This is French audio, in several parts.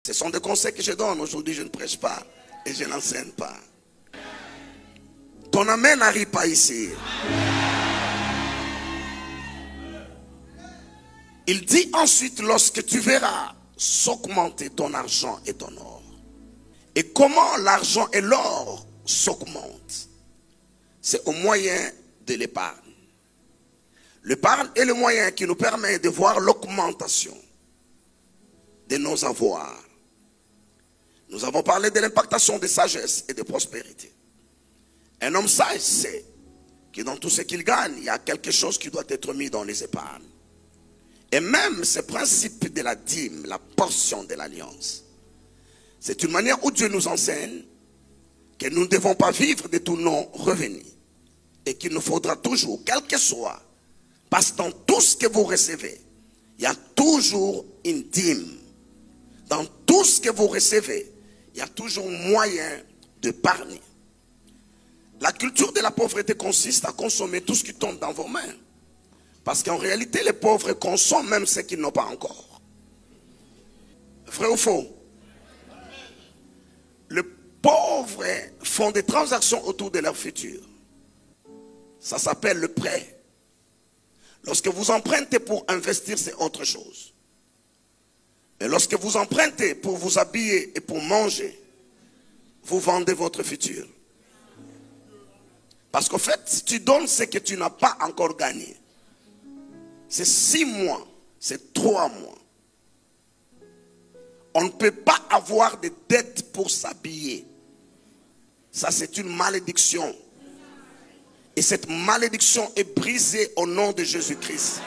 Ce sont des conseils que je donne. Aujourd'hui, je ne prêche pas et je n'enseigne pas. Ton amen n'arrive pas ici. Il dit ensuite, lorsque tu verras s'augmenter ton argent et ton or. Et comment l'argent et l'or s'augmentent? C'est au moyen de l'épargne. L'épargne est le moyen qui nous permet de voir l'augmentation de nos avoirs. Nous avons parlé de l'impactation de sagesse et de prospérité. Un homme sage sait que dans tout ce qu'il gagne, il y a quelque chose qui doit être mis dans les épargnes. Et même ce principe de la dîme, la portion de l'alliance, c'est une manière où Dieu nous enseigne que nous ne devons pas vivre de tous nos revenus. Et qu'il nous faudra toujours, quel que soit, parce que dans tout ce que vous recevez, il y a toujours une dîme. Dans tout ce que vous recevez, il y a toujours moyen d'épargner. La culture de la pauvreté consiste à consommer tout ce qui tombe dans vos mains. Parce qu'en réalité, les pauvres consomment même ce qu'ils n'ont pas encore. Vrai ou faux? Les pauvres font des transactions autour de leur futur. Ça s'appelle le prêt. Lorsque vous empruntez pour investir, c'est autre chose. Mais lorsque vous empruntez pour vous habiller et pour manger, vous vendez votre futur. Parce qu'en fait, si tu donnes ce que tu n'as pas encore gagné, c'est 6 mois, c'est 3 mois. On ne peut pas avoir de dettes pour s'habiller. Ça, c'est une malédiction. Et cette malédiction est brisée au nom de Jésus-Christ.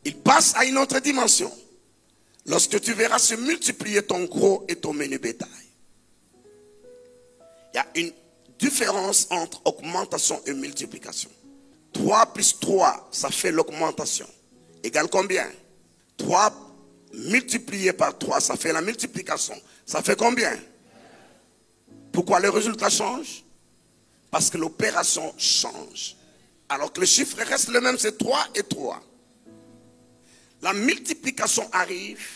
Il passe à une autre dimension. Lorsque tu verras se multiplier ton gros et ton menu bétail. Il y a une différence entre augmentation et multiplication. 3 plus 3, ça fait l'augmentation. Égale combien? 3 multiplié par 3, ça fait la multiplication. Ça fait combien? Pourquoi le résultat change? Parce que l'opération change. Alors que le chiffre reste le même, c'est 3 et 3. La multiplication arrive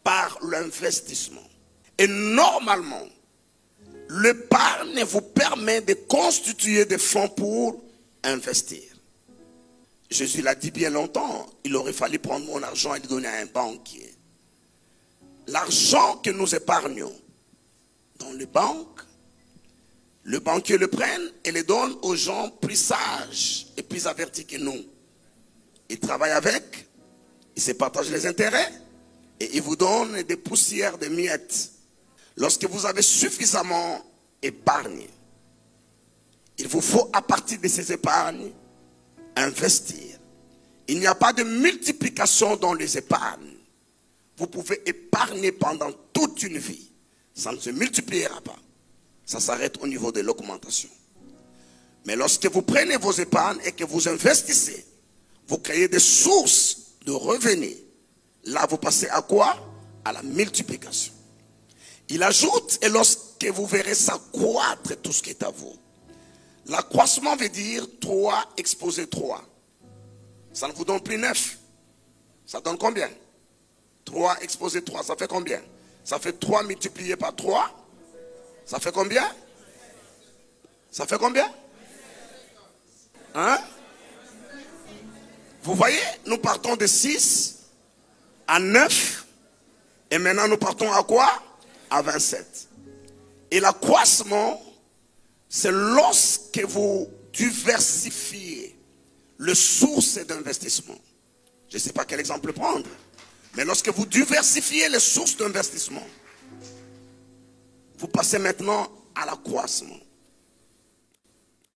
par l'investissement. Et normalement, l'épargne vous permet de constituer des fonds pour investir. Jésus l'a dit bien longtemps, il aurait fallu prendre mon argent et le donner à un banquier. L'argent que nous épargnons dans les banques, le banquier le prenne et le donne aux gens plus sages et plus avertis que nous. Il travaille avec, il se partage les intérêts et il vous donne des poussières, des miettes. Lorsque vous avez suffisamment épargné, il vous faut à partir de ces épargnes investir. Il n'y a pas de multiplication dans les épargnes. Vous pouvez épargner pendant toute une vie. Ça ne se multipliera pas. Ça s'arrête au niveau de l'augmentation. Mais lorsque vous prenez vos épargnes et que vous investissez, vous créez des sources de revenus. Là, vous passez à quoi? À la multiplication. Il ajoute, et lorsque vous verrez s'accroître tout ce qui est à vous. L'accroissement veut dire 3 exposé 3. Ça ne vous donne plus 9. Ça donne combien? 3 exposé 3, ça fait combien? Ça fait 3 multiplié par 3. Ça fait combien? Ça fait combien? Hein? Vous voyez, nous partons de 6 à 9. Et maintenant nous partons à quoi? À 27. Et l'accroissement, c'est lorsque vous diversifiez les sources d'investissement. Je ne sais pas quel exemple prendre. Mais lorsque vous diversifiez les sources d'investissement, vous passez maintenant à l'accroissement.